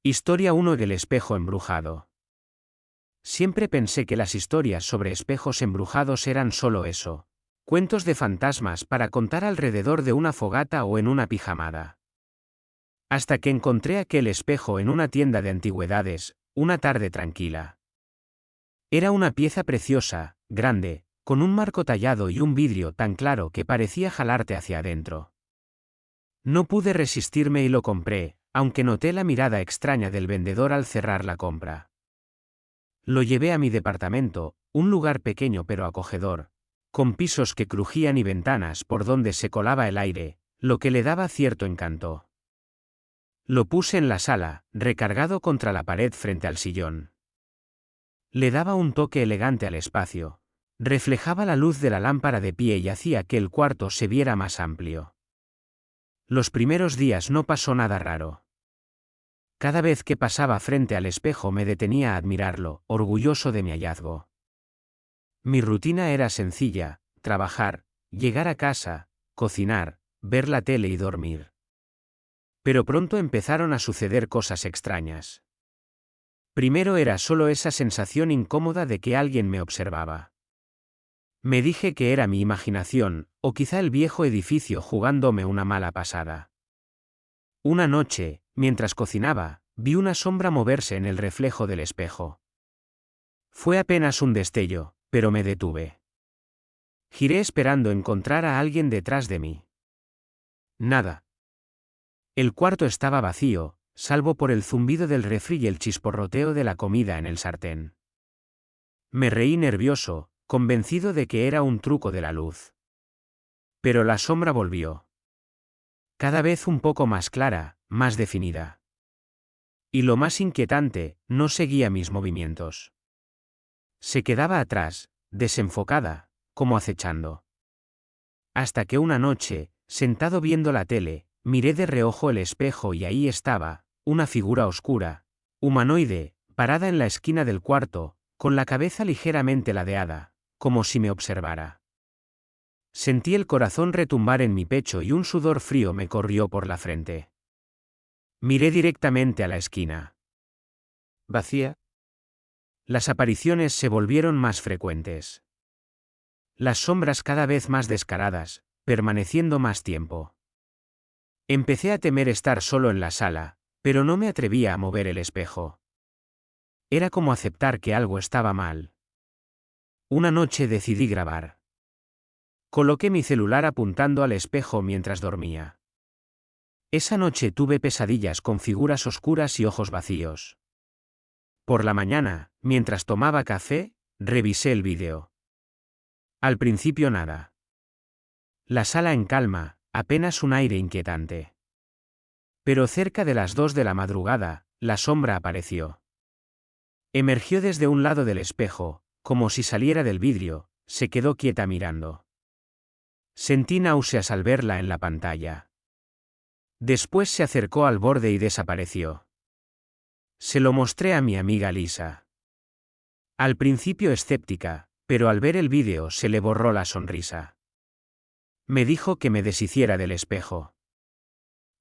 Historia 1 del espejo embrujado. Siempre pensé que las historias sobre espejos embrujados eran solo eso. Cuentos de fantasmas para contar alrededor de una fogata o en una pijamada. Hasta que encontré aquel espejo en una tienda de antigüedades, una tarde tranquila. Era una pieza preciosa, grande, con un marco tallado y un vidrio tan claro que parecía jalarte hacia adentro. No pude resistirme y lo compré, aunque noté la mirada extraña del vendedor al cerrar la compra. Lo llevé a mi departamento, un lugar pequeño pero acogedor, con pisos que crujían y ventanas por donde se colaba el aire, lo que le daba cierto encanto. Lo puse en la sala, recargado contra la pared frente al sillón. Le daba un toque elegante al espacio. Reflejaba la luz de la lámpara de pie y hacía que el cuarto se viera más amplio. Los primeros días no pasó nada raro. Cada vez que pasaba frente al espejo me detenía a admirarlo, orgulloso de mi hallazgo. Mi rutina era sencilla: trabajar, llegar a casa, cocinar, ver la tele y dormir. Pero pronto empezaron a suceder cosas extrañas. Primero era solo esa sensación incómoda de que alguien me observaba. Me dije que era mi imaginación, o quizá el viejo edificio jugándome una mala pasada. Una noche, mientras cocinaba, vi una sombra moverse en el reflejo del espejo. Fue apenas un destello, pero me detuve. Giré esperando encontrar a alguien detrás de mí. Nada. El cuarto estaba vacío, salvo por el zumbido del refri y el chisporroteo de la comida en el sartén. Me reí nervioso, convencido de que era un truco de la luz. Pero la sombra volvió. Cada vez un poco más clara, más definida. Y lo más inquietante, no seguía mis movimientos. Se quedaba atrás, desenfocada, como acechando. Hasta que una noche, sentado viendo la tele, miré de reojo el espejo y ahí estaba, una figura oscura, humanoide, parada en la esquina del cuarto, con la cabeza ligeramente ladeada, como si me observara. Sentí el corazón retumbar en mi pecho y un sudor frío me corrió por la frente. Miré directamente a la esquina. ¿Vacía? Las apariciones se volvieron más frecuentes. Las sombras cada vez más descaradas, permaneciendo más tiempo. Empecé a temer estar solo en la sala, pero no me atrevía a mover el espejo. Era como aceptar que algo estaba mal. Una noche decidí grabar. Coloqué mi celular apuntando al espejo mientras dormía. Esa noche tuve pesadillas con figuras oscuras y ojos vacíos. Por la mañana, mientras tomaba café, revisé el vídeo. Al principio nada. La sala en calma, apenas un aire inquietante. Pero cerca de las 2 de la madrugada, la sombra apareció. Emergió desde un lado del espejo, como si saliera del vidrio, se quedó quieta mirando. Sentí náuseas al verla en la pantalla. Después se acercó al borde y desapareció. Se lo mostré a mi amiga Lisa. Al principio escéptica, pero al ver el vídeo se le borró la sonrisa. Me dijo que me deshiciera del espejo.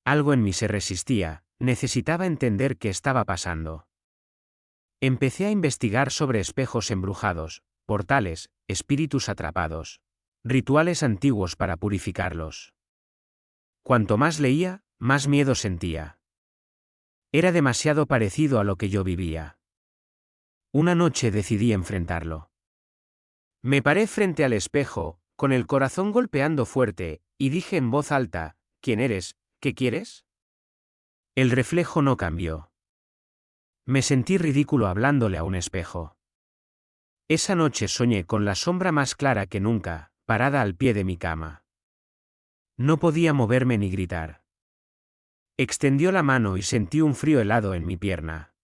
Algo en mí se resistía, necesitaba entender qué estaba pasando. Empecé a investigar sobre espejos embrujados, portales, espíritus atrapados, rituales antiguos para purificarlos. Cuanto más leía, más miedo sentía. Era demasiado parecido a lo que yo vivía. Una noche decidí enfrentarlo. Me paré frente al espejo, con el corazón golpeando fuerte, y dije en voz alta: ¿Quién eres? ¿Qué quieres? El reflejo no cambió. Me sentí ridículo hablándole a un espejo. Esa noche soñé con la sombra más clara que nunca, parada al pie de mi cama. No podía moverme ni gritar. Extendió la mano y sentí un frío helado en mi pierna.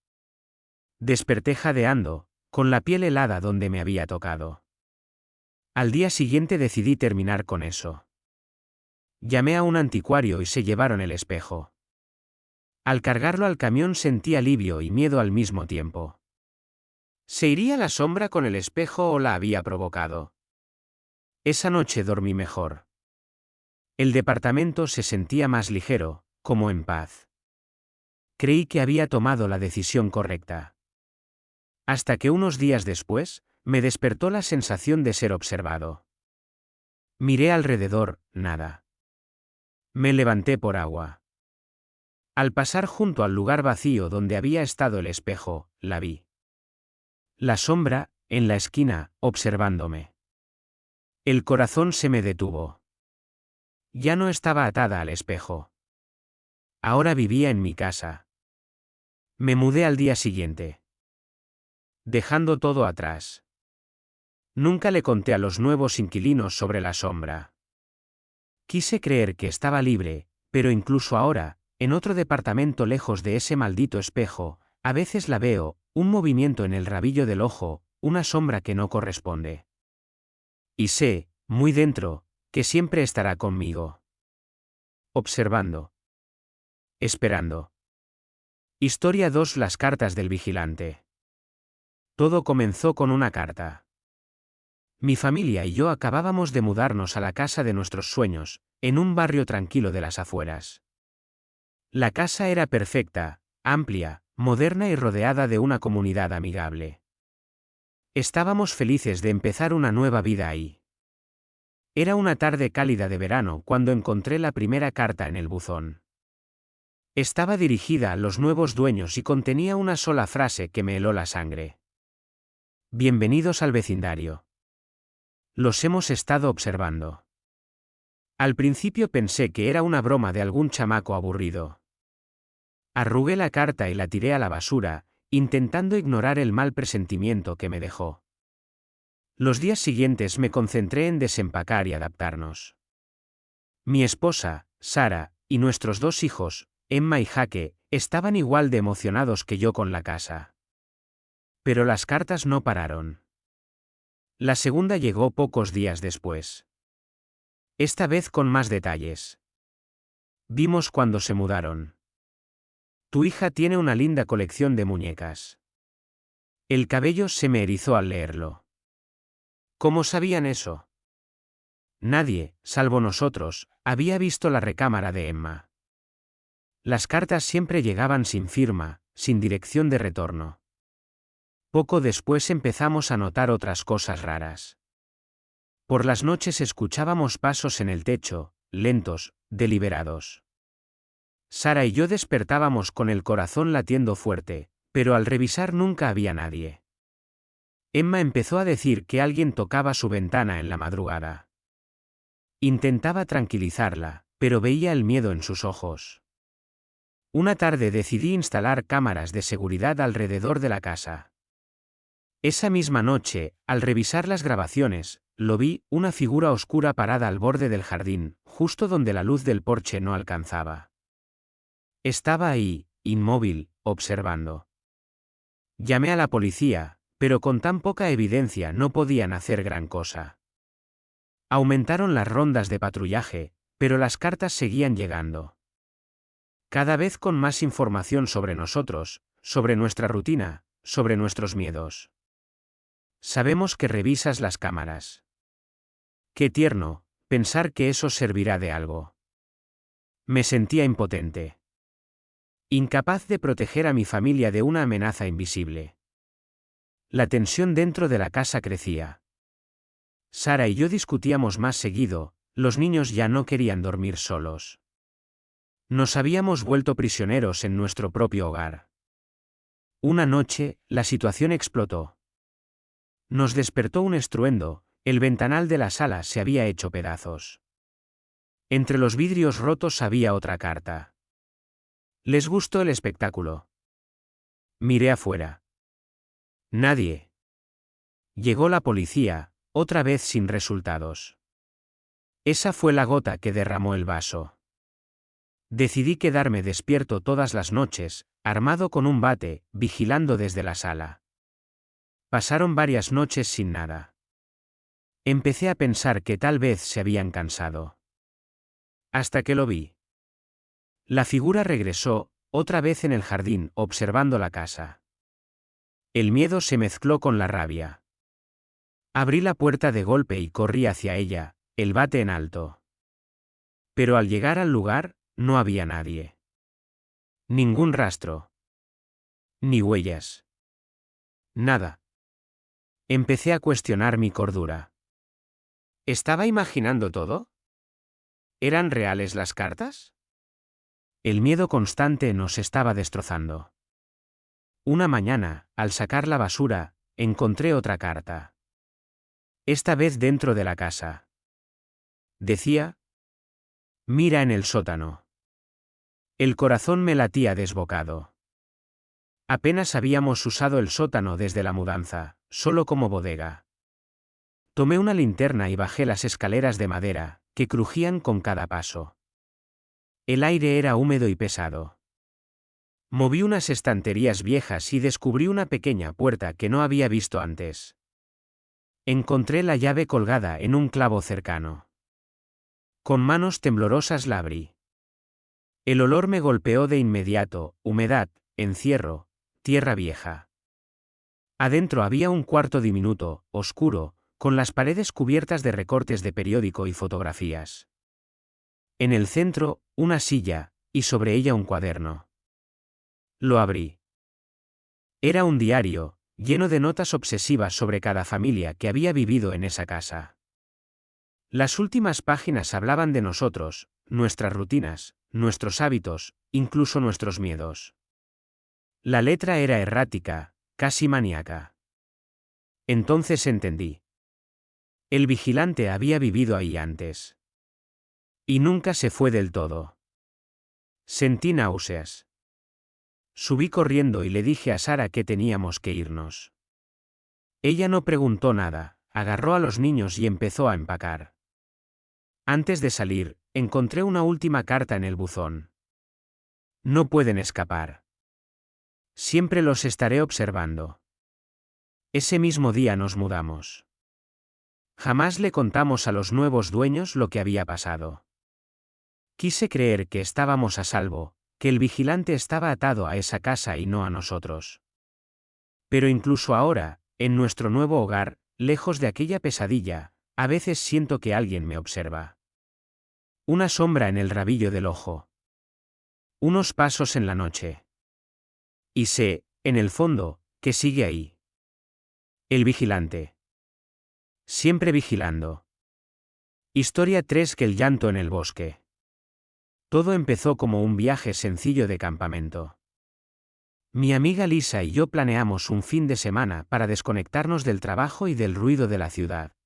Desperté jadeando, con la piel helada donde me había tocado. Al día siguiente decidí terminar con eso. Llamé a un anticuario y se llevaron el espejo. Al cargarlo al camión sentí alivio y miedo al mismo tiempo. ¿Se iría la sombra con el espejo o la había provocado? Esa noche dormí mejor. El departamento se sentía más ligero, como en paz. Creí que había tomado la decisión correcta. Hasta que unos días después, me despertó la sensación de ser observado. Miré alrededor, nada. Me levanté por agua. Al pasar junto al lugar vacío donde había estado el espejo, la vi. La sombra, en la esquina, observándome. El corazón se me detuvo. Ya no estaba atada al espejo. Ahora vivía en mi casa. Me mudé al día siguiente. Dejando todo atrás. Nunca le conté a los nuevos inquilinos sobre la sombra. Quise creer que estaba libre, pero incluso ahora, en otro departamento lejos de ese maldito espejo, a veces la veo, un movimiento en el rabillo del ojo, una sombra que no corresponde. Y sé, muy dentro, que siempre estará conmigo. Observando. Esperando. Historia 2: Las cartas del vigilante. Todo comenzó con una carta. Mi familia y yo acabábamos de mudarnos a la casa de nuestros sueños, en un barrio tranquilo de las afueras. La casa era perfecta, amplia, moderna y rodeada de una comunidad amigable. Estábamos felices de empezar una nueva vida ahí. Era una tarde cálida de verano cuando encontré la primera carta en el buzón. Estaba dirigida a los nuevos dueños y contenía una sola frase que me heló la sangre. Bienvenidos al vecindario. Los hemos estado observando. Al principio pensé que era una broma de algún chamaco aburrido. Arrugué la carta y la tiré a la basura, intentando ignorar el mal presentimiento que me dejó. Los días siguientes me concentré en desempacar y adaptarnos. Mi esposa, Sara, y nuestros 2 hijos, Emma y Jaque, estaban igual de emocionados que yo con la casa. Pero las cartas no pararon. La segunda llegó pocos días después. Esta vez con más detalles. Vimos cuando se mudaron. Tu hija tiene una linda colección de muñecas. El cabello se me erizó al leerlo. ¿Cómo sabían eso? Nadie, salvo nosotros, había visto la recámara de Emma. Las cartas siempre llegaban sin firma, sin dirección de retorno. Poco después empezamos a notar otras cosas raras. Por las noches escuchábamos pasos en el techo, lentos, deliberados. Sara y yo despertábamos con el corazón latiendo fuerte, pero al revisar nunca había nadie. Emma empezó a decir que alguien tocaba su ventana en la madrugada. Intentaba tranquilizarla, pero veía el miedo en sus ojos. Una tarde decidí instalar cámaras de seguridad alrededor de la casa. Esa misma noche, al revisar las grabaciones, lo vi, una figura oscura parada al borde del jardín, justo donde la luz del porche no alcanzaba. Estaba ahí, inmóvil, observando. Llamé a la policía, pero con tan poca evidencia no podían hacer gran cosa. Aumentaron las rondas de patrullaje, pero las cartas seguían llegando. Cada vez con más información sobre nosotros, sobre nuestra rutina, sobre nuestros miedos. Sabemos que revisas las cámaras. Qué tierno, pensar que eso servirá de algo. Me sentía impotente. Incapaz de proteger a mi familia de una amenaza invisible. La tensión dentro de la casa crecía. Sara y yo discutíamos más seguido, los niños ya no querían dormir solos. Nos habíamos vuelto prisioneros en nuestro propio hogar. Una noche, la situación explotó. Nos despertó un estruendo, el ventanal de la sala se había hecho pedazos. Entre los vidrios rotos había otra carta. ¿Les gustó el espectáculo? Miré afuera. Nadie. Llegó la policía, otra vez sin resultados. Esa fue la gota que derramó el vaso. Decidí quedarme despierto todas las noches, armado con un bate, vigilando desde la sala. Pasaron varias noches sin nada. Empecé a pensar que tal vez se habían cansado. Hasta que lo vi. La figura regresó, otra vez en el jardín, observando la casa. El miedo se mezcló con la rabia. Abrí la puerta de golpe y corrí hacia ella, el bate en alto. Pero al llegar al lugar, no había nadie. Ningún rastro. Ni huellas. Nada. Empecé a cuestionar mi cordura. ¿Estaba imaginando todo? ¿Eran reales las cartas? El miedo constante nos estaba destrozando. Una mañana, al sacar la basura, encontré otra carta. Esta vez dentro de la casa. Decía: mira en el sótano. El corazón me latía desbocado. Apenas habíamos usado el sótano desde la mudanza, solo como bodega. Tomé una linterna y bajé las escaleras de madera, que crujían con cada paso. El aire era húmedo y pesado. Moví unas estanterías viejas y descubrí una pequeña puerta que no había visto antes. Encontré la llave colgada en un clavo cercano. Con manos temblorosas la abrí. El olor me golpeó de inmediato: humedad, encierro, tierra vieja. Adentro había un cuarto diminuto, oscuro, con las paredes cubiertas de recortes de periódico y fotografías. En el centro, una silla, y sobre ella un cuaderno. Lo abrí. Era un diario, lleno de notas obsesivas sobre cada familia que había vivido en esa casa. Las últimas páginas hablaban de nosotros, nuestras rutinas, nuestros hábitos, incluso nuestros miedos. La letra era errática, casi maníaca. Entonces entendí. El vigilante había vivido ahí antes. Y nunca se fue del todo. Sentí náuseas. Subí corriendo y le dije a Sara que teníamos que irnos. Ella no preguntó nada, agarró a los niños y empezó a empacar. Antes de salir, encontré una última carta en el buzón. No pueden escapar. Siempre los estaré observando. Ese mismo día nos mudamos. Jamás le contamos a los nuevos dueños lo que había pasado. Quise creer que estábamos a salvo, que el vigilante estaba atado a esa casa y no a nosotros. Pero incluso ahora, en nuestro nuevo hogar, lejos de aquella pesadilla, a veces siento que alguien me observa. Una sombra en el rabillo del ojo. Unos pasos en la noche. Y sé, en el fondo, que sigue ahí. El vigilante. Siempre vigilando. Historia 3: que el llanto en el bosque. Todo empezó como un viaje sencillo de campamento. Mi amiga Lisa y yo planeamos un fin de semana para desconectarnos del trabajo y del ruido de la ciudad.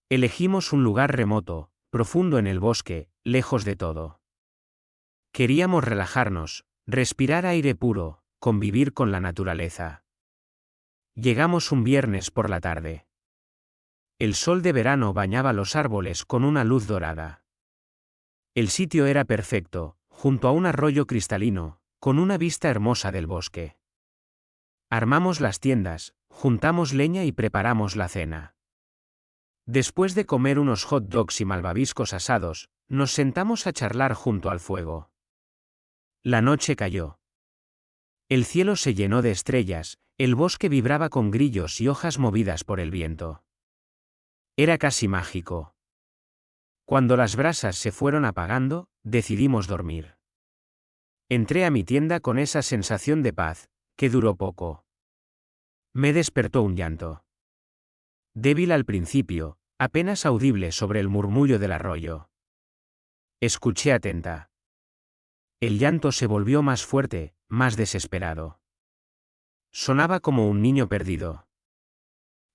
Elegimos un lugar remoto, profundo en el bosque, lejos de todo. Queríamos relajarnos, respirar aire puro, convivir con la naturaleza. Llegamos un viernes por la tarde. El sol de verano bañaba los árboles con una luz dorada. El sitio era perfecto, junto a un arroyo cristalino, con una vista hermosa del bosque. Armamos las tiendas, juntamos leña y preparamos la cena. Después de comer unos hot dogs y malvaviscos asados, nos sentamos a charlar junto al fuego. La noche cayó. El cielo se llenó de estrellas, el bosque vibraba con grillos y hojas movidas por el viento. Era casi mágico. Cuando las brasas se fueron apagando, decidimos dormir. Entré a mi tienda con esa sensación de paz, que duró poco. Me despertó un llanto. Débil al principio, apenas audible sobre el murmullo del arroyo. Escuché atenta. El llanto se volvió más fuerte, más desesperado. Sonaba como un niño perdido.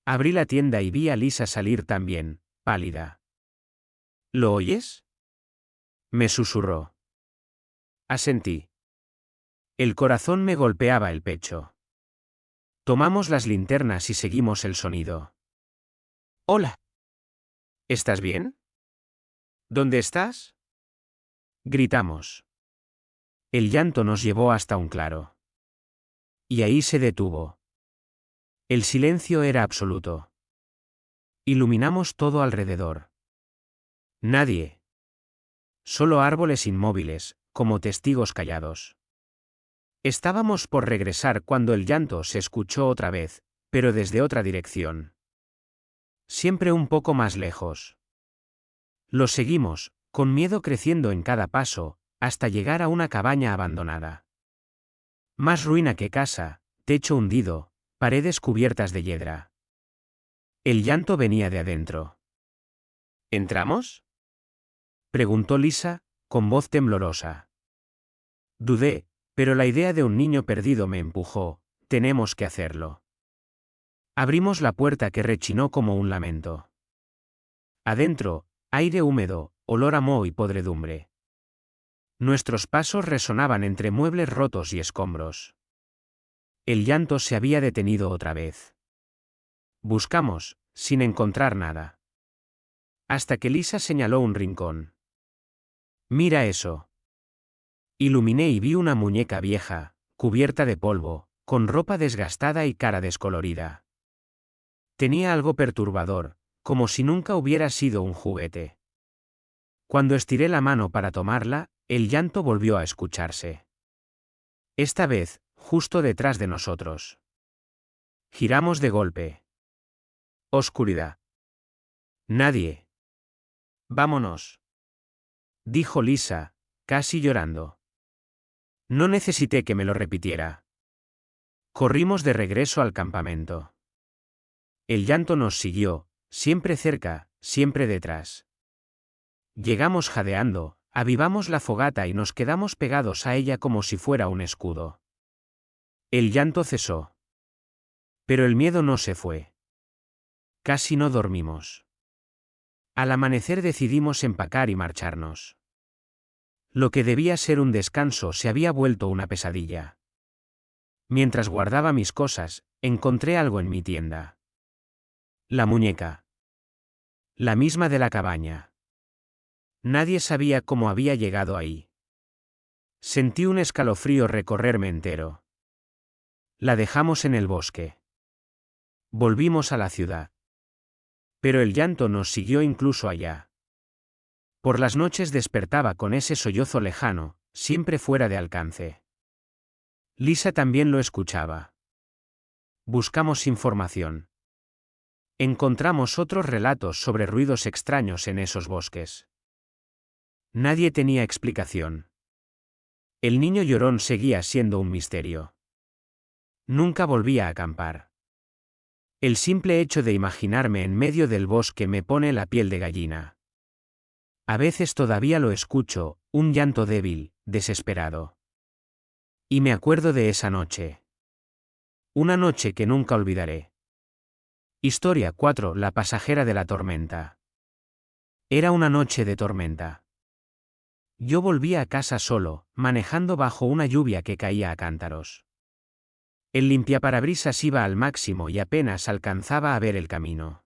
Abrí la tienda y vi a Lisa salir también, pálida. ¿Lo oyes?, me susurró. Asentí. El corazón me golpeaba el pecho. Tomamos las linternas y seguimos el sonido. Hola. ¿Estás bien? ¿Dónde estás?, gritamos. El llanto nos llevó hasta un claro. Y ahí se detuvo. El silencio era absoluto. Iluminamos todo alrededor. Nadie. Solo árboles inmóviles, como testigos callados. Estábamos por regresar cuando el llanto se escuchó otra vez, pero desde otra dirección. Siempre un poco más lejos. Lo seguimos, con miedo creciendo en cada paso, hasta llegar a una cabaña abandonada. Más ruina que casa, techo hundido, paredes cubiertas de hiedra. El llanto venía de adentro. ¿Entramos?, preguntó Lisa, con voz temblorosa. Dudé, pero la idea de un niño perdido me empujó. Tenemos que hacerlo. Abrimos la puerta que rechinó como un lamento. Adentro, aire húmedo, olor a moho y podredumbre. Nuestros pasos resonaban entre muebles rotos y escombros. El llanto se había detenido otra vez. Buscamos, sin encontrar nada. Hasta que Lisa señaló un rincón. Mira eso. Iluminé y vi una muñeca vieja, cubierta de polvo, con ropa desgastada y cara descolorida. Tenía algo perturbador, como si nunca hubiera sido un juguete. Cuando estiré la mano para tomarla, el llanto volvió a escucharse. Esta vez, justo detrás de nosotros. Giramos de golpe. Oscuridad. Nadie. Vámonos, dijo Lisa, casi llorando. No necesité que me lo repitiera. Corrimos de regreso al campamento. El llanto nos siguió, siempre cerca, siempre detrás. Llegamos jadeando, avivamos la fogata y nos quedamos pegados a ella como si fuera un escudo. El llanto cesó. Pero el miedo no se fue. Casi no dormimos. Al amanecer decidimos empacar y marcharnos. Lo que debía ser un descanso se había vuelto una pesadilla. Mientras guardaba mis cosas, encontré algo en mi tienda. La muñeca. La misma de la cabaña. Nadie sabía cómo había llegado ahí. Sentí un escalofrío recorrerme entero. La dejamos en el bosque. Volvimos a la ciudad. Pero el llanto nos siguió incluso allá. Por las noches despertaba con ese sollozo lejano, siempre fuera de alcance. Lisa también lo escuchaba. Buscamos información. Encontramos otros relatos sobre ruidos extraños en esos bosques. Nadie tenía explicación. El niño llorón seguía siendo un misterio. Nunca volví a acampar. El simple hecho de imaginarme en medio del bosque me pone la piel de gallina. A veces todavía lo escucho, un llanto débil, desesperado. Y me acuerdo de esa noche. Una noche que nunca olvidaré. Historia 4. La pasajera de la tormenta. Era una noche de tormenta. Yo volvía a casa solo, manejando bajo una lluvia que caía a cántaros. El limpiaparabrisas iba al máximo y apenas alcanzaba a ver el camino.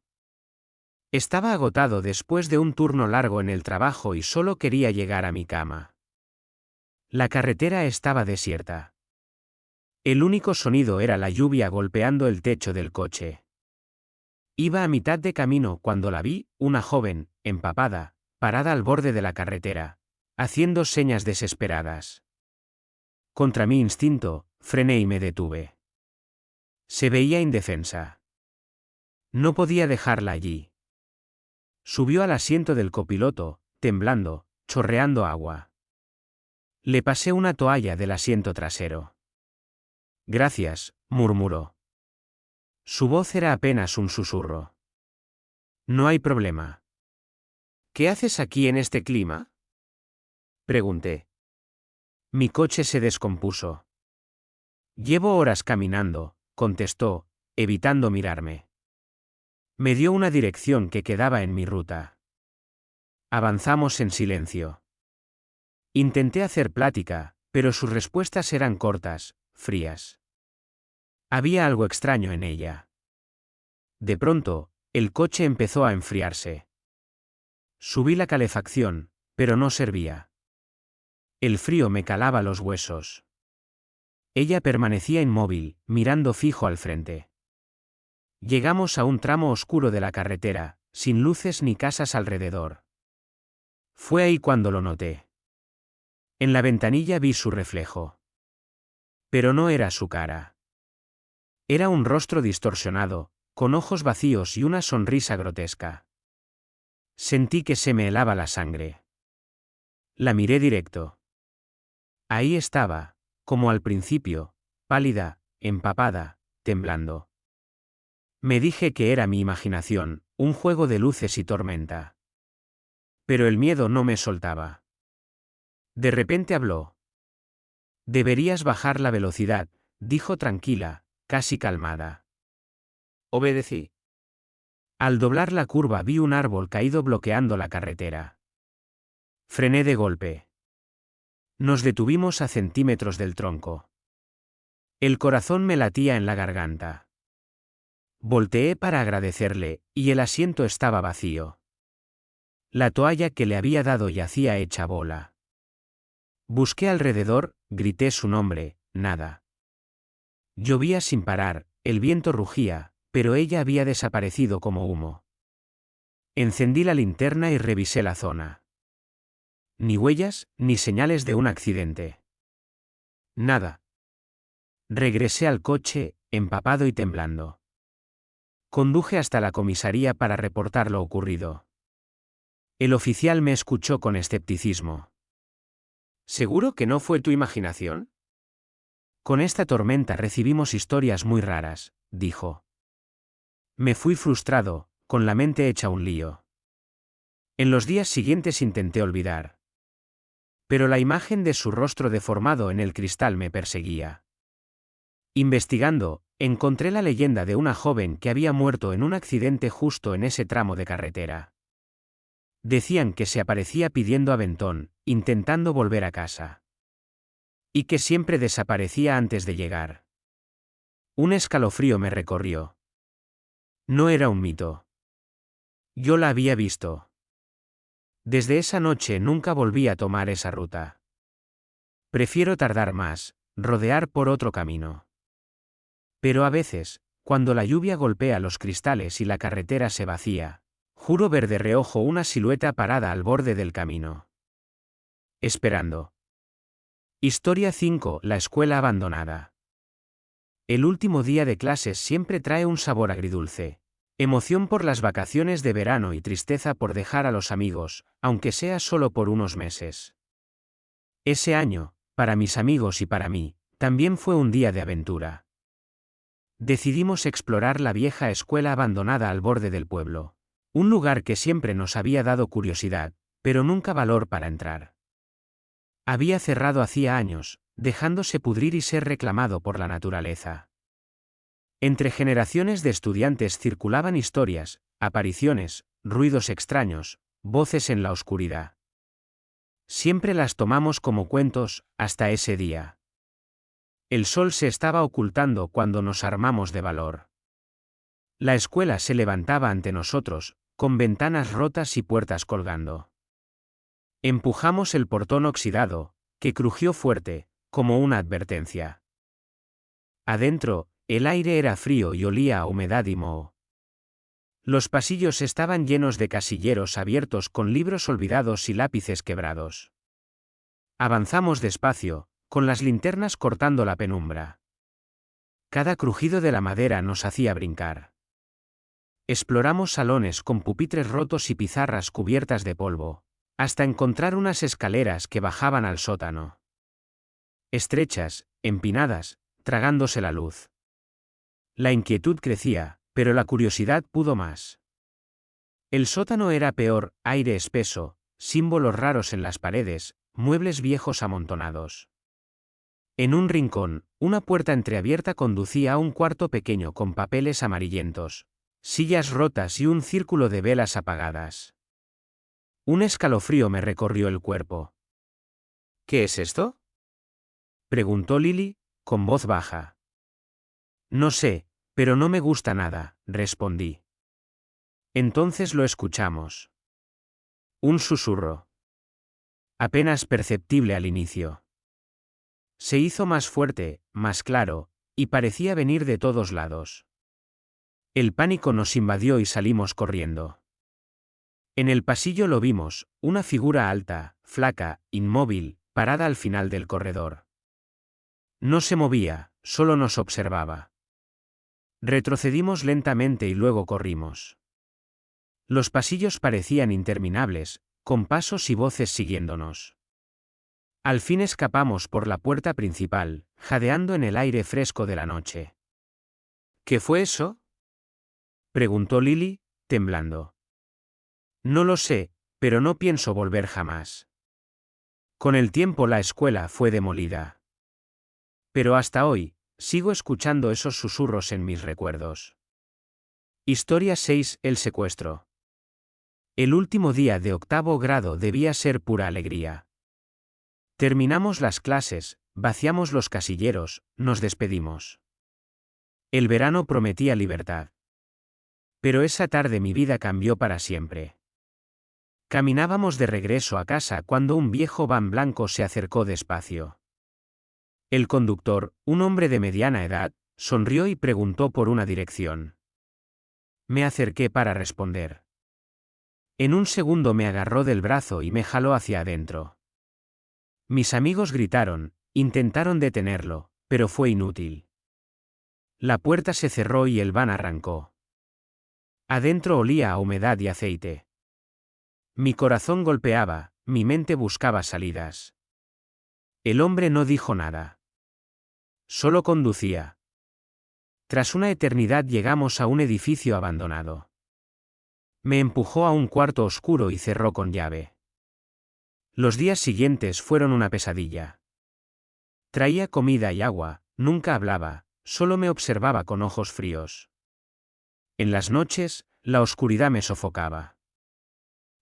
Estaba agotado después de un turno largo en el trabajo y solo quería llegar a mi cama. La carretera estaba desierta. El único sonido era la lluvia golpeando el techo del coche. Iba a mitad de camino cuando la vi, una joven, empapada, parada al borde de la carretera, haciendo señas desesperadas. Contra mi instinto, frené y me detuve. Se veía indefensa. No podía dejarla allí. Subió al asiento del copiloto, temblando, chorreando agua. Le pasé una toalla del asiento trasero. Gracias, murmuró. Su voz era apenas un susurro. No hay problema. ¿Qué haces aquí en este clima?, pregunté. Mi coche se descompuso. Llevo horas caminando, contestó, evitando mirarme. Me dio una dirección que quedaba en mi ruta. Avanzamos en silencio. Intenté hacer plática, pero sus respuestas eran cortas, frías. Había algo extraño en ella. De pronto, el coche empezó a enfriarse. Subí la calefacción, pero no servía. El frío me calaba los huesos. Ella permanecía inmóvil, mirando fijo al frente. Llegamos a un tramo oscuro de la carretera, sin luces ni casas alrededor. Fue ahí cuando lo noté. En la ventanilla vi su reflejo. Pero no era su cara. Era un rostro distorsionado, con ojos vacíos y una sonrisa grotesca. Sentí que se me helaba la sangre. La miré directo. Ahí estaba, como al principio, pálida, empapada, temblando. Me dije que era mi imaginación, un juego de luces y tormenta. Pero el miedo no me soltaba. De repente habló. Deberías bajar la velocidad, dijo tranquila, casi calmada. Obedecí. Al doblar la curva vi un árbol caído bloqueando la carretera. Frené de golpe. Nos detuvimos a centímetros del tronco. El corazón me latía en la garganta. Volteé para agradecerle, y el asiento estaba vacío. La toalla que le había dado yacía hecha bola. Busqué alrededor, grité su nombre, nada. Llovía sin parar, el viento rugía, pero ella había desaparecido como humo. Encendí la linterna y revisé la zona. Ni huellas, ni señales de un accidente. Nada. Regresé al coche, empapado y temblando. Conduje hasta la comisaría para reportar lo ocurrido. El oficial me escuchó con escepticismo. ¿Seguro que no fue tu imaginación? Con esta tormenta recibimos historias muy raras, dijo. Me fui frustrado, con la mente hecha un lío. En los días siguientes intenté olvidar. Pero la imagen de su rostro deformado en el cristal me perseguía. Investigando, encontré la leyenda de una joven que había muerto en un accidente justo en ese tramo de carretera. Decían que se aparecía pidiendo aventón, intentando volver a casa. Y que siempre desaparecía antes de llegar. Un escalofrío me recorrió. No era un mito. Yo la había visto. Desde esa noche nunca volví a tomar esa ruta. Prefiero tardar más, rodear por otro camino. Pero a veces, cuando la lluvia golpea los cristales y la carretera se vacía, juro ver de reojo una silueta parada al borde del camino. Esperando. Historia 5. La escuela abandonada. El último día de clases siempre trae un sabor agridulce. Emoción por las vacaciones de verano y tristeza por dejar a los amigos, aunque sea solo por unos meses. Ese año, para mis amigos y para mí, también fue un día de aventura. Decidimos explorar la vieja escuela abandonada al borde del pueblo. Un lugar que siempre nos había dado curiosidad, pero nunca valor para entrar. Había cerrado hacía años, dejándose pudrir y ser reclamado por la naturaleza. Entre generaciones de estudiantes circulaban historias, apariciones, ruidos extraños, voces en la oscuridad. Siempre las tomamos como cuentos, hasta ese día. El sol se estaba ocultando cuando nos armamos de valor. La escuela se levantaba ante nosotros, con ventanas rotas y puertas colgando. Empujamos el portón oxidado, que crujió fuerte, como una advertencia. Adentro, el aire era frío y olía a humedad y moho. Los pasillos estaban llenos de casilleros abiertos con libros olvidados y lápices quebrados. Avanzamos despacio, con las linternas cortando la penumbra. Cada crujido de la madera nos hacía brincar. Exploramos salones con pupitres rotos y pizarras cubiertas de polvo, hasta encontrar unas escaleras que bajaban al sótano. Estrechas, empinadas, tragándose la luz. La inquietud crecía, pero la curiosidad pudo más. El sótano era peor, aire espeso, símbolos raros en las paredes, muebles viejos amontonados. En un rincón, una puerta entreabierta conducía a un cuarto pequeño con papeles amarillentos, sillas rotas y un círculo de velas apagadas. Un escalofrío me recorrió el cuerpo. ¿Qué es esto?, preguntó Lily, con voz baja. No sé, pero no me gusta nada, respondí. Entonces lo escuchamos. Un susurro. Apenas perceptible al inicio. Se hizo más fuerte, más claro, y parecía venir de todos lados. El pánico nos invadió y salimos corriendo. En el pasillo lo vimos, una figura alta, flaca, inmóvil, parada al final del corredor. No se movía, solo nos observaba. Retrocedimos lentamente y luego corrimos. Los pasillos parecían interminables, con pasos y voces siguiéndonos. Al fin escapamos por la puerta principal, jadeando en el aire fresco de la noche. ¿Qué fue eso?, preguntó Lily, temblando. No lo sé, pero no pienso volver jamás. Con el tiempo la escuela fue demolida. Pero hasta hoy, sigo escuchando esos susurros en mis recuerdos. Historia 6. El secuestro. El último día de 8º grado debía ser pura alegría. Terminamos las clases, vaciamos los casilleros, nos despedimos. El verano prometía libertad. Pero esa tarde mi vida cambió para siempre. Caminábamos de regreso a casa cuando un viejo van blanco se acercó despacio. El conductor, un hombre de mediana edad, sonrió y preguntó por una dirección. Me acerqué para responder. En un segundo me agarró del brazo y me jaló hacia adentro. Mis amigos gritaron, intentaron detenerlo, pero fue inútil. La puerta se cerró y el van arrancó. Adentro olía a humedad y aceite. Mi corazón golpeaba, mi mente buscaba salidas. El hombre no dijo nada. Solo conducía. Tras una eternidad llegamos a un edificio abandonado. Me empujó a un cuarto oscuro y cerró con llave. Los días siguientes fueron una pesadilla. Traía comida y agua, nunca hablaba, solo me observaba con ojos fríos. En las noches, la oscuridad me sofocaba.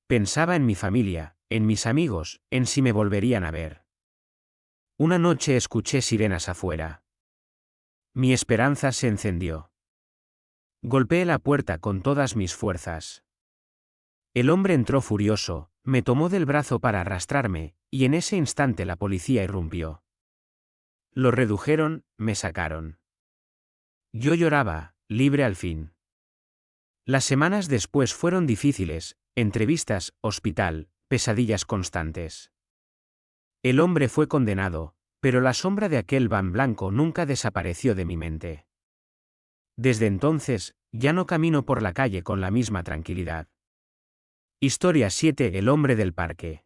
Pensaba en mi familia, en mis amigos, en si me volverían a ver. Una noche escuché sirenas afuera. Mi esperanza se encendió. Golpeé la puerta con todas mis fuerzas. El hombre entró furioso, me tomó del brazo para arrastrarme, y en ese instante la policía irrumpió. Lo redujeron, me sacaron. Yo lloraba, libre al fin. Las semanas después fueron difíciles, entrevistas, hospital, pesadillas constantes. El hombre fue condenado, pero la sombra de aquel van blanco nunca desapareció de mi mente. Desde entonces, ya no camino por la calle con la misma tranquilidad. Historia 7. El hombre del parque.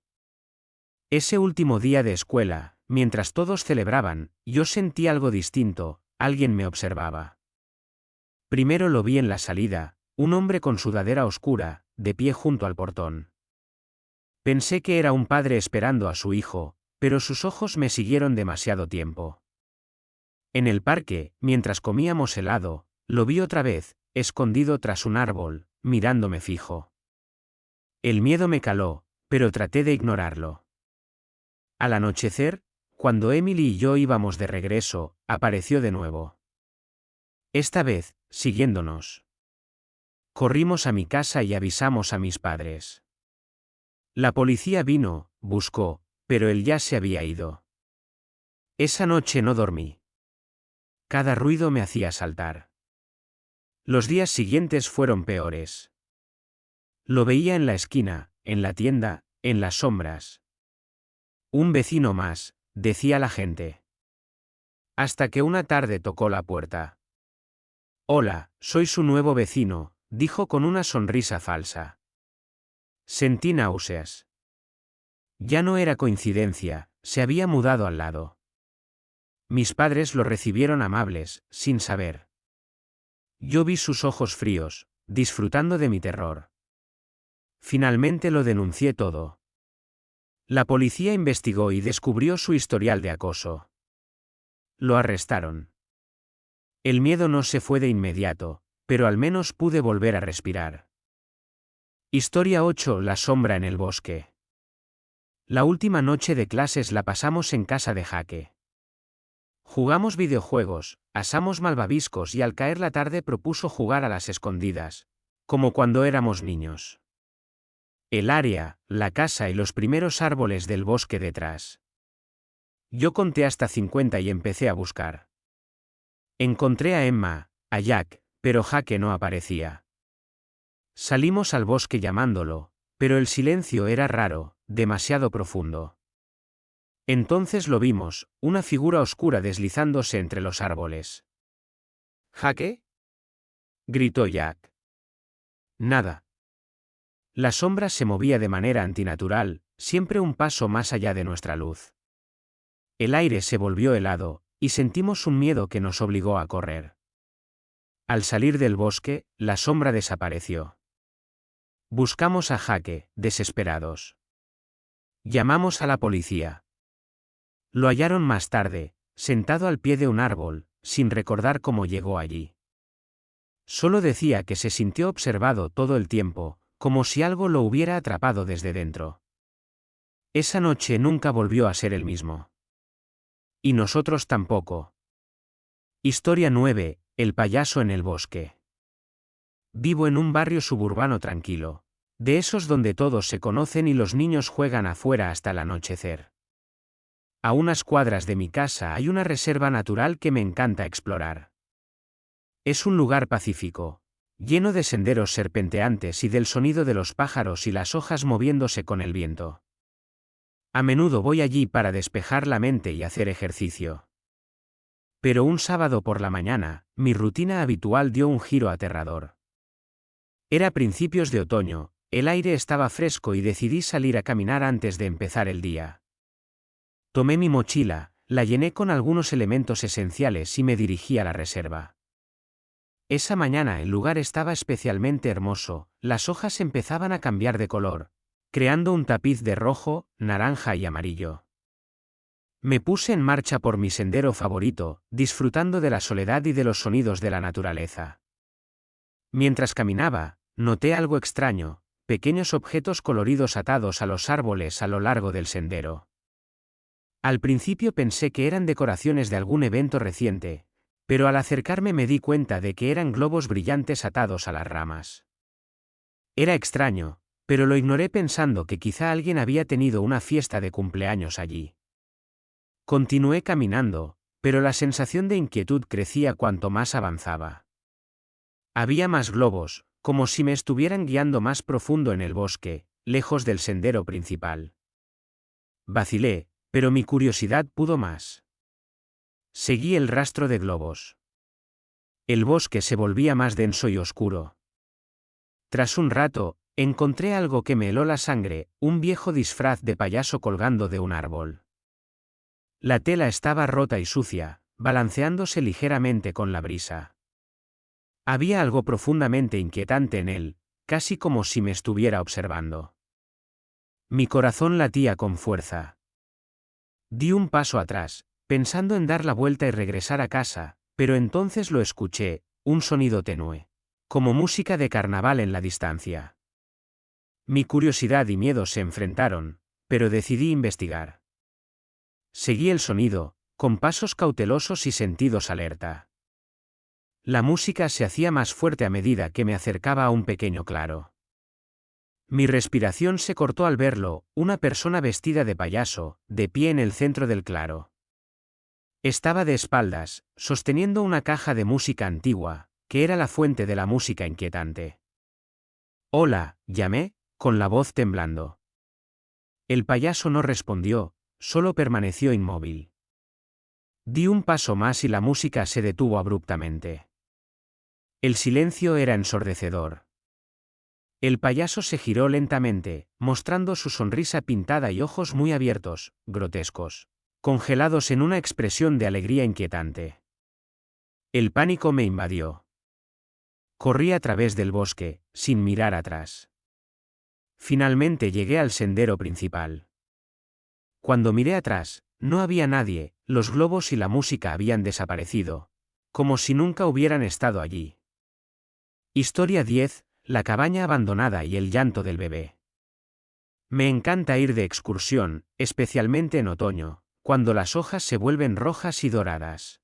Ese último día de escuela, mientras todos celebraban, yo sentí algo distinto, alguien me observaba. Primero lo vi en la salida, un hombre con sudadera oscura, de pie junto al portón. Pensé que era un padre esperando a su hijo, pero sus ojos me siguieron demasiado tiempo. En el parque, mientras comíamos helado, lo vi otra vez, escondido tras un árbol, mirándome fijo. El miedo me caló, pero traté de ignorarlo. Al anochecer, cuando Emily y yo íbamos de regreso, apareció de nuevo. Esta vez, siguiéndonos. Corrimos a mi casa y avisamos a mis padres. La policía vino, buscó, pero él ya se había ido. Esa noche no dormí. Cada ruido me hacía saltar. Los días siguientes fueron peores. Lo veía en la esquina, en la tienda, en las sombras. Un vecino más, decía la gente. Hasta que una tarde tocó la puerta. Hola, soy su nuevo vecino, dijo con una sonrisa falsa. Sentí náuseas. Ya no era coincidencia, se había mudado al lado. Mis padres lo recibieron amables, sin saber. Yo vi sus ojos fríos, disfrutando de mi terror. Finalmente lo denuncié todo. La policía investigó y descubrió su historial de acoso. Lo arrestaron. El miedo no se fue de inmediato, pero al menos pude volver a respirar. Historia 8. La sombra en el bosque. La última noche de clases la pasamos en casa de Jaque. Jugamos videojuegos, asamos malvaviscos y al caer la tarde propuso jugar a las escondidas, como cuando éramos niños. El área, la casa y los primeros árboles del bosque detrás. Yo conté hasta 50 y empecé a buscar. Encontré a Emma, a Jack, pero Jaque no aparecía. Salimos al bosque llamándolo, pero el silencio era raro, demasiado profundo. Entonces lo vimos, una figura oscura deslizándose entre los árboles. ¿Jaque?, gritó Jack. Nada. La sombra se movía de manera antinatural, siempre un paso más allá de nuestra luz. El aire se volvió helado, y sentimos un miedo que nos obligó a correr. Al salir del bosque, la sombra desapareció. Buscamos a Jake, desesperados. Llamamos a la policía. Lo hallaron más tarde, sentado al pie de un árbol, sin recordar cómo llegó allí. Solo decía que se sintió observado todo el tiempo, como si algo lo hubiera atrapado desde dentro. Esa noche nunca volvió a ser el mismo. Y nosotros tampoco. Historia 9. El payaso en el bosque. Vivo en un barrio suburbano tranquilo, de esos donde todos se conocen y los niños juegan afuera hasta el anochecer. A unas cuadras de mi casa hay una reserva natural que me encanta explorar. Es un lugar pacífico, lleno de senderos serpenteantes y del sonido de los pájaros y las hojas moviéndose con el viento. A menudo voy allí para despejar la mente y hacer ejercicio. Pero un sábado por la mañana, mi rutina habitual dio un giro aterrador. Era principios de otoño, el aire estaba fresco y decidí salir a caminar antes de empezar el día. Tomé mi mochila, la llené con algunos elementos esenciales y me dirigí a la reserva. Esa mañana el lugar estaba especialmente hermoso, las hojas empezaban a cambiar de color, creando un tapiz de rojo, naranja y amarillo. Me puse en marcha por mi sendero favorito, disfrutando de la soledad y de los sonidos de la naturaleza. Mientras caminaba, noté algo extraño, pequeños objetos coloridos atados a los árboles a lo largo del sendero. Al principio pensé que eran decoraciones de algún evento reciente, pero al acercarme me di cuenta de que eran globos brillantes atados a las ramas. Era extraño, pero lo ignoré pensando que quizá alguien había tenido una fiesta de cumpleaños allí. Continué caminando, pero la sensación de inquietud crecía cuanto más avanzaba. Había más globos, como si me estuvieran guiando más profundo en el bosque, lejos del sendero principal. Vacilé, pero mi curiosidad pudo más. Seguí el rastro de globos. El bosque se volvía más denso y oscuro. Tras un rato, encontré algo que me heló la sangre, un viejo disfraz de payaso colgando de un árbol. La tela estaba rota y sucia, balanceándose ligeramente con la brisa. Había algo profundamente inquietante en él, casi como si me estuviera observando. Mi corazón latía con fuerza. Di un paso atrás, pensando en dar la vuelta y regresar a casa, pero entonces lo escuché, un sonido tenue, como música de carnaval en la distancia. Mi curiosidad y miedo se enfrentaron, pero decidí investigar. Seguí el sonido, con pasos cautelosos y sentidos alerta. La música se hacía más fuerte a medida que me acercaba a un pequeño claro. Mi respiración se cortó al verlo, una persona vestida de payaso, de pie en el centro del claro. Estaba de espaldas, sosteniendo una caja de música antigua, que era la fuente de la música inquietante. «Hola», llamé, con la voz temblando. El payaso no respondió, solo permaneció inmóvil. Di un paso más y la música se detuvo abruptamente. El silencio era ensordecedor. El payaso se giró lentamente, mostrando su sonrisa pintada y ojos muy abiertos, grotescos, congelados en una expresión de alegría inquietante. El pánico me invadió. Corrí a través del bosque, sin mirar atrás. Finalmente llegué al sendero principal. Cuando miré atrás, no había nadie, los globos y la música habían desaparecido, como si nunca hubieran estado allí. Historia 10. La cabaña abandonada y el llanto del bebé. Me encanta ir de excursión, especialmente en otoño, cuando las hojas se vuelven rojas y doradas.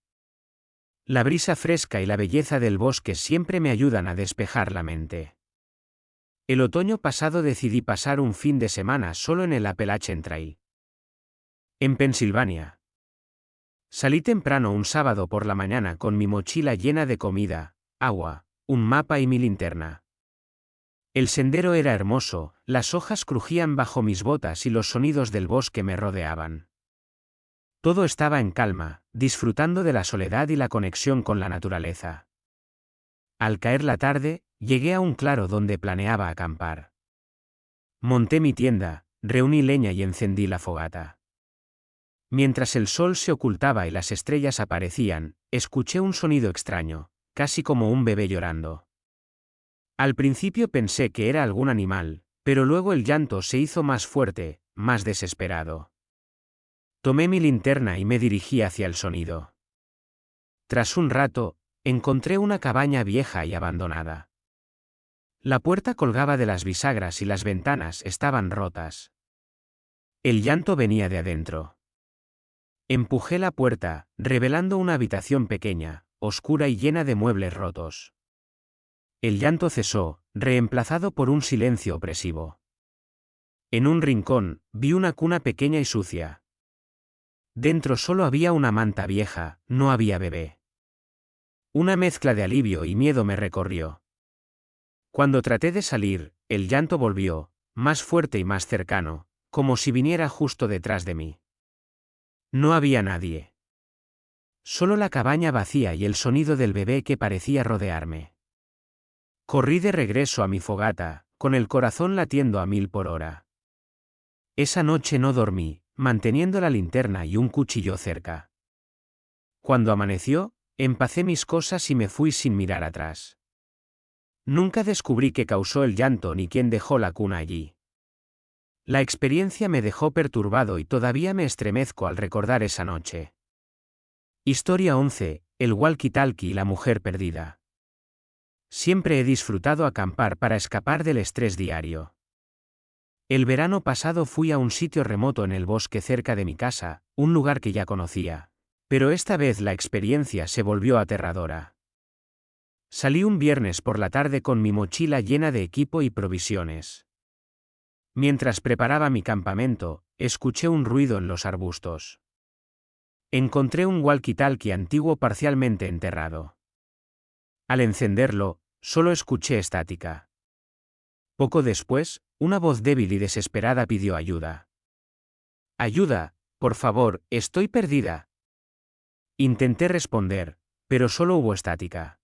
La brisa fresca y la belleza del bosque siempre me ayudan a despejar la mente. El otoño pasado decidí pasar un fin de semana solo en el Appalachian Trail, en Pensilvania. Salí temprano un sábado por la mañana con mi mochila llena de comida, agua, un mapa y mi linterna. El sendero era hermoso, las hojas crujían bajo mis botas y los sonidos del bosque me rodeaban. Todo estaba en calma, disfrutando de la soledad y la conexión con la naturaleza. Al caer la tarde, llegué a un claro donde planeaba acampar. Monté mi tienda, reuní leña y encendí la fogata. Mientras el sol se ocultaba y las estrellas aparecían, escuché un sonido extraño, casi como un bebé llorando. Al principio pensé que era algún animal, pero luego el llanto se hizo más fuerte, más desesperado. Tomé mi linterna y me dirigí hacia el sonido. Tras un rato, encontré una cabaña vieja y abandonada. La puerta colgaba de las bisagras y las ventanas estaban rotas. El llanto venía de adentro. Empujé la puerta, revelando una habitación pequeña, oscura y llena de muebles rotos. El llanto cesó, reemplazado por un silencio opresivo. En un rincón, vi una cuna pequeña y sucia. Dentro solo había una manta vieja, no había bebé. Una mezcla de alivio y miedo me recorrió. Cuando traté de salir, el llanto volvió, más fuerte y más cercano, como si viniera justo detrás de mí. No había nadie. Solo la cabaña vacía y el sonido del bebé que parecía rodearme. Corrí de regreso a mi fogata, con el corazón latiendo a 1000 por hora. Esa noche no dormí, manteniendo la linterna y un cuchillo cerca. Cuando amaneció, empacé mis cosas y me fui sin mirar atrás. Nunca descubrí qué causó el llanto ni quién dejó la cuna allí. La experiencia me dejó perturbado y todavía me estremezco al recordar esa noche. Historia 11, el walkie-talkie y la mujer perdida. Siempre he disfrutado acampar para escapar del estrés diario. El verano pasado fui a un sitio remoto en el bosque cerca de mi casa, un lugar que ya conocía. Pero esta vez la experiencia se volvió aterradora. Salí un viernes por la tarde con mi mochila llena de equipo y provisiones. Mientras preparaba mi campamento, escuché un ruido en los arbustos. Encontré un walkie-talkie antiguo parcialmente enterrado. Al encenderlo, solo escuché estática. Poco después, una voz débil y desesperada pidió ayuda. «Ayuda, por favor, estoy perdida». Intenté responder, pero solo hubo estática.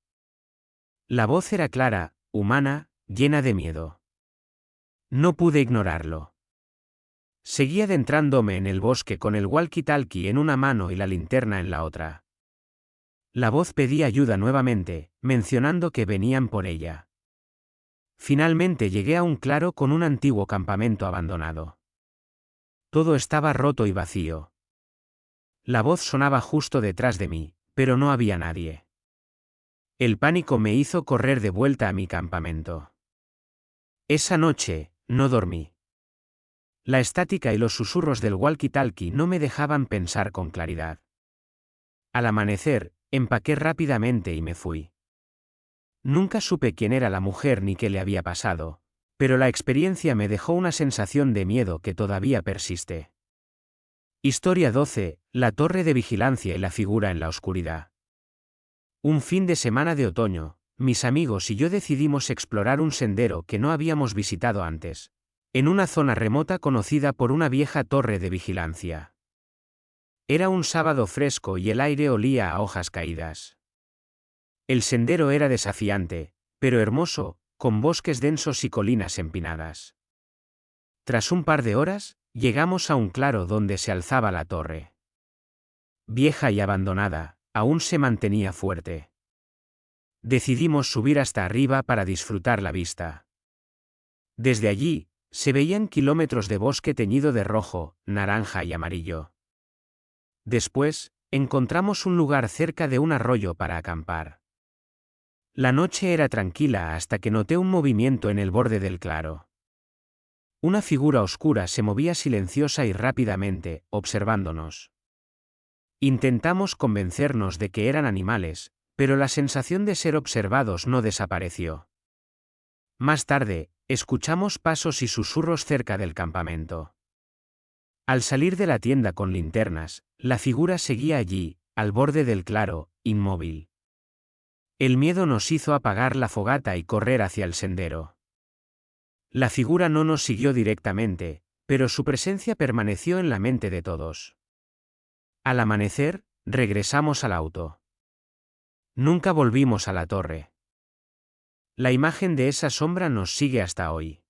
La voz era clara, humana, llena de miedo. No pude ignorarlo. Seguí adentrándome en el bosque con el walkie-talkie en una mano y la linterna en la otra. La voz pedía ayuda nuevamente, mencionando que venían por ella. Finalmente llegué a un claro con un antiguo campamento abandonado. Todo estaba roto y vacío. La voz sonaba justo detrás de mí, pero no había nadie. El pánico me hizo correr de vuelta a mi campamento. Esa noche, no dormí. La estática y los susurros del walkie-talkie no me dejaban pensar con claridad. Al amanecer, empaqué rápidamente y me fui. Nunca supe quién era la mujer ni qué le había pasado, pero la experiencia me dejó una sensación de miedo que todavía persiste. Historia 12, la torre de vigilancia y la figura en la oscuridad. Un fin de semana de otoño, mis amigos y yo decidimos explorar un sendero que no habíamos visitado antes, en una zona remota conocida por una vieja torre de vigilancia. Era un sábado fresco y el aire olía a hojas caídas. El sendero era desafiante, pero hermoso, con bosques densos y colinas empinadas. Tras un par de horas, llegamos a un claro donde se alzaba la torre. Vieja y abandonada, aún se mantenía fuerte. Decidimos subir hasta arriba para disfrutar la vista. Desde allí, se veían kilómetros de bosque teñido de rojo, naranja y amarillo. Después, encontramos un lugar cerca de un arroyo para acampar. La noche era tranquila hasta que noté un movimiento en el borde del claro. Una figura oscura se movía silenciosa y rápidamente, observándonos. Intentamos convencernos de que eran animales, pero la sensación de ser observados no desapareció. Más tarde, escuchamos pasos y susurros cerca del campamento. Al salir de la tienda con linternas, la figura seguía allí, al borde del claro, inmóvil. El miedo nos hizo apagar la fogata y correr hacia el sendero. La figura no nos siguió directamente, pero su presencia permaneció en la mente de todos. Al amanecer, regresamos al auto. Nunca volvimos a la torre. La imagen de esa sombra nos sigue hasta hoy.